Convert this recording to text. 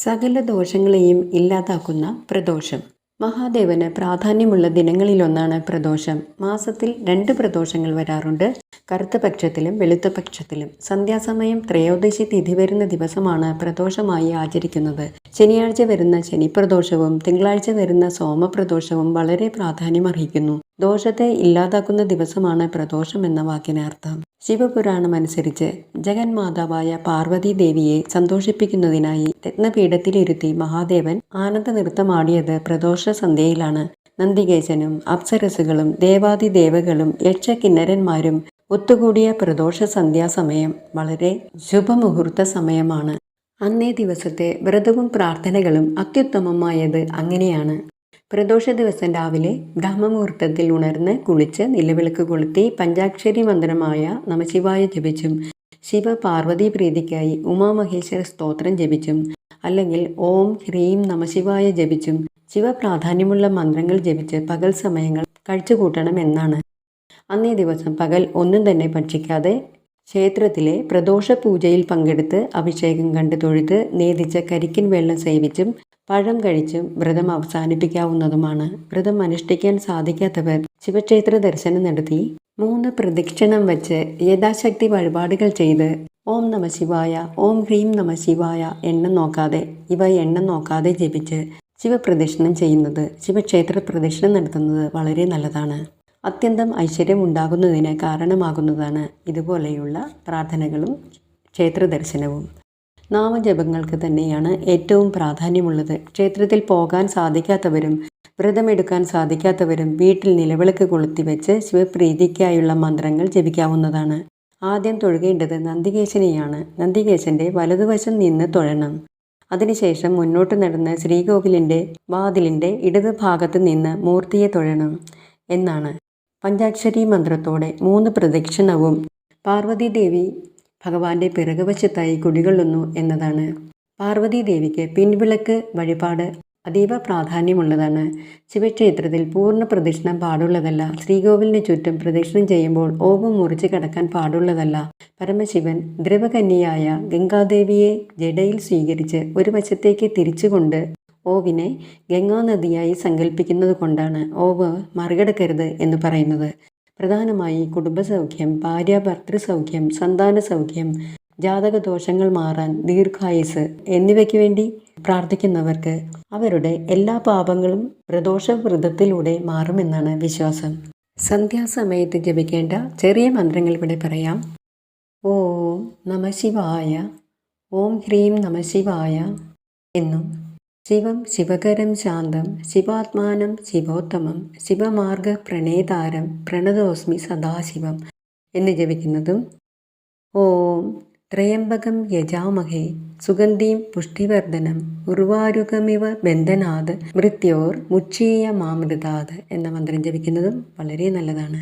സകല ദോഷങ്ങളെയും ഇല്ലാതാക്കുന്ന പ്രദോഷം. മഹാദേവന് പ്രാധാന്യമുള്ള ദിനങ്ങളിലൊന്നാണ് പ്രദോഷം. മാസത്തിൽ 2 പ്രദോഷങ്ങൾ വരാറുണ്ട്, കറുത്ത പക്ഷത്തിലും വെളുത്ത പക്ഷത്തിലും. സന്ധ്യാസമയം ത്രയോദശി തിഥി വരുന്ന ദിവസമാണ് പ്രദോഷമായി ആചരിക്കുന്നത്. ശനിയാഴ്ച വരുന്ന ശനിപ്രദോഷവും തിങ്കളാഴ്ച വരുന്ന സോമപ്രദോഷവും വളരെ പ്രാധാന്യമർഹിക്കുന്നു. ദോഷത്തെ ഇല്ലാതാക്കുന്ന ദിവസമാണ് പ്രദോഷം എന്ന വാക്കിനർത്ഥം. ശിവപുരാണം അനുസരിച്ച് ജഗന്മാതാവായ പാർവതി ദേവിയെ സന്തോഷിപ്പിക്കുന്നതിനായി രത്നപീഠത്തിലിരുത്തി മഹാദേവൻ ആനന്ദ നൃത്തമാടിയത് പ്രദോഷ സന്ധ്യയിലാണ്. നന്ദികേശനും അപ്സരസുകളും ദേവാദിദേവകളും യക്ഷകിന്നരന്മാരും ഒത്തുകൂടിയ പ്രദോഷ സന്ധ്യാസമയം വളരെ ശുഭമുഹൂർത്ത സമയമാണ്. അന്നേ ദിവസത്തെ വ്രതവും പ്രാർത്ഥനകളും അത്യുത്തമമായത് അങ്ങനെയാണ്. പ്രദോഷ ദിവസം രാവിലെ ബ്രഹ്മമുഹൂർത്തത്തിൽ ഉണർന്ന് കുളിച്ച് നിലവിളക്ക് കൊളുത്തി പഞ്ചാക്ഷരി മന്ത്രമായ നമശിവായ ജപിച്ചും ശിവപാർവതി പ്രീതിക്കായി ഉമാമഹേശ്വര സ്തോത്രം ജപിച്ചും അല്ലെങ്കിൽ ഓം ഹ്രീം നമശിവായ ജപിച്ചും ശിവപ്രാധാന്യമുള്ള മന്ത്രങ്ങൾ ജപിച്ച് പകൽ സമയങ്ങൾ കഴിച്ചുകൂട്ടണം എന്നാണ്. അന്നേ ദിവസം പകൽ ഒന്നും തന്നെ ഭക്ഷിക്കാതെ ക്ഷേത്രത്തിലെ പ്രദോഷ പൂജയിൽ പങ്കെടുത്ത് അഭിഷേകം കണ്ട് തൊഴുത് നേദിച്ച കരിക്കിൻ വെള്ളം സേവിച്ചും പഴം കഴിച്ചും വ്രതം അവസാനിപ്പിക്കാവുന്നതുമാണ്. വ്രതം അനുഷ്ഠിക്കാൻ സാധിക്കാത്തവർ ശിവക്ഷേത്ര ദർശനം നടത്തി 3 പ്രദക്ഷിണം വച്ച് യഥാശക്തി വഴിപാടുകൾ ചെയ്ത് ഓം നമശിവായ, ഓം ഹ്രീം നമശിവായ എണ്ണം നോക്കാതെ ജപിച്ച് ശിവപ്രദക്ഷിണം ചെയ്യുന്നത്, ശിവക്ഷേത്ര പ്രദക്ഷിണം നടത്തുന്നത് വളരെ നല്ലതാണ്. അത്യന്തം ഐശ്വര്യം ഉണ്ടാകുന്നതിന് കാരണമാകുന്നതാണ് ഇതുപോലെയുള്ള പ്രാർത്ഥനകളും ക്ഷേത്ര ദർശനവും. നാമജപങ്ങൾക്ക് തന്നെയാണ് ഏറ്റവും പ്രാധാന്യമുള്ളത്. ക്ഷേത്രത്തിൽ പോകാൻ സാധിക്കാത്തവരും വ്രതമെടുക്കാൻ സാധിക്കാത്തവരും വീട്ടിൽ നിലവിളക്ക് കൊളുത്തി വെച്ച് ശിവപ്രീതിക്കായുള്ള മന്ത്രങ്ങൾ ജപിക്കാവുന്നതാണ്. ആദ്യം തൊഴുകേണ്ടത് നന്ദികേശനെയാണ്. നന്ദികേശന്റെ വലതുവശം നിന്ന് തൊഴണം. അതിനുശേഷം മുന്നോട്ട് നടന്ന് ശ്രീകോവിലിൻ്റെ വാതിലിൻ്റെ ഇടത് ഭാഗത്ത് നിന്ന് മൂർത്തിയെ തൊഴണം എന്നാണ്. പഞ്ചാക്ഷരി മന്ത്രത്തോടെ 3 പ്രദക്ഷിണവും പാർവതീദേവി ഭഗവാന്റെ പിറകുവശത്തായി കുടികൊള്ളുന്നു എന്നതാണ്. പാർവതീദേവിക്ക് പിൻവിളക്ക് വഴിപാട് അതീവ പ്രാധാന്യമുള്ളതാണ്. ശിവക്ഷേത്രത്തിൽ പൂർണ്ണ പ്രദക്ഷിണം പാടുള്ളതല്ല. ശ്രീകോവിലിന് ചുറ്റും പ്രദക്ഷിണം ചെയ്യുമ്പോൾ ഓവ് മുറിച്ച് കടക്കാൻ പാടുള്ളതല്ല. പരമശിവൻ ദ്രവകന്യയായ ഗംഗാദേവിയെ ജടയിൽ സ്വീകരിച്ച് ഒരു വശത്തേക്ക് തിരിച്ചുകൊണ്ട് ഓവിനെ ഗംഗാനദിയായി സങ്കല്പിക്കുന്നത് കൊണ്ടാണ് ഓവ് മറികടക്കരുത് എന്ന് പറയുന്നത്. പ്രധാനമായി കുടുംബസൗഖ്യം, ഭാര്യാഭർത്തൃ സൗഖ്യം, സന്താന സൗഖ്യം, ജാതകദോഷങ്ങൾ മാറാൻ, ദീർഘായുസ് എന്നിവയ്ക്ക് വേണ്ടി പ്രാർത്ഥിക്കുന്നവർക്ക് അവരുടെ എല്ലാ പാപങ്ങളും പ്രദോഷവ്രതത്തിലൂടെ മാറുമെന്നാണ് വിശ്വാസം. സന്ധ്യാസമയത്ത് ജപിക്കേണ്ട ചെറിയ മന്ത്രങ്ങൾ ഇവിടെ പറയാം. ഓം നമശിവായ, ഓം ഹ്രീം നമശിവായ എന്നും ശിവം ശിവകരം ശാന്തം ശിവാത്മാനം ശിവോത്തമം ശിവമാർഗ പ്രണേതാരം പ്രണതോസ്മി സദാശിവം എന്ന് ജപിക്കുന്നതും ഓം ത്രയംബകം യജാമഹേ സുഗന്ധീം പുഷ്ടിവർദ്ധനം ഉർവാരുകമിവ ബന്ധനാത് മൃത്യോർ മുക്ഷീയ മാമൃതാത് എന്ന മന്ത്രം ജപിക്കുന്നതും വളരെ നല്ലതാണ്.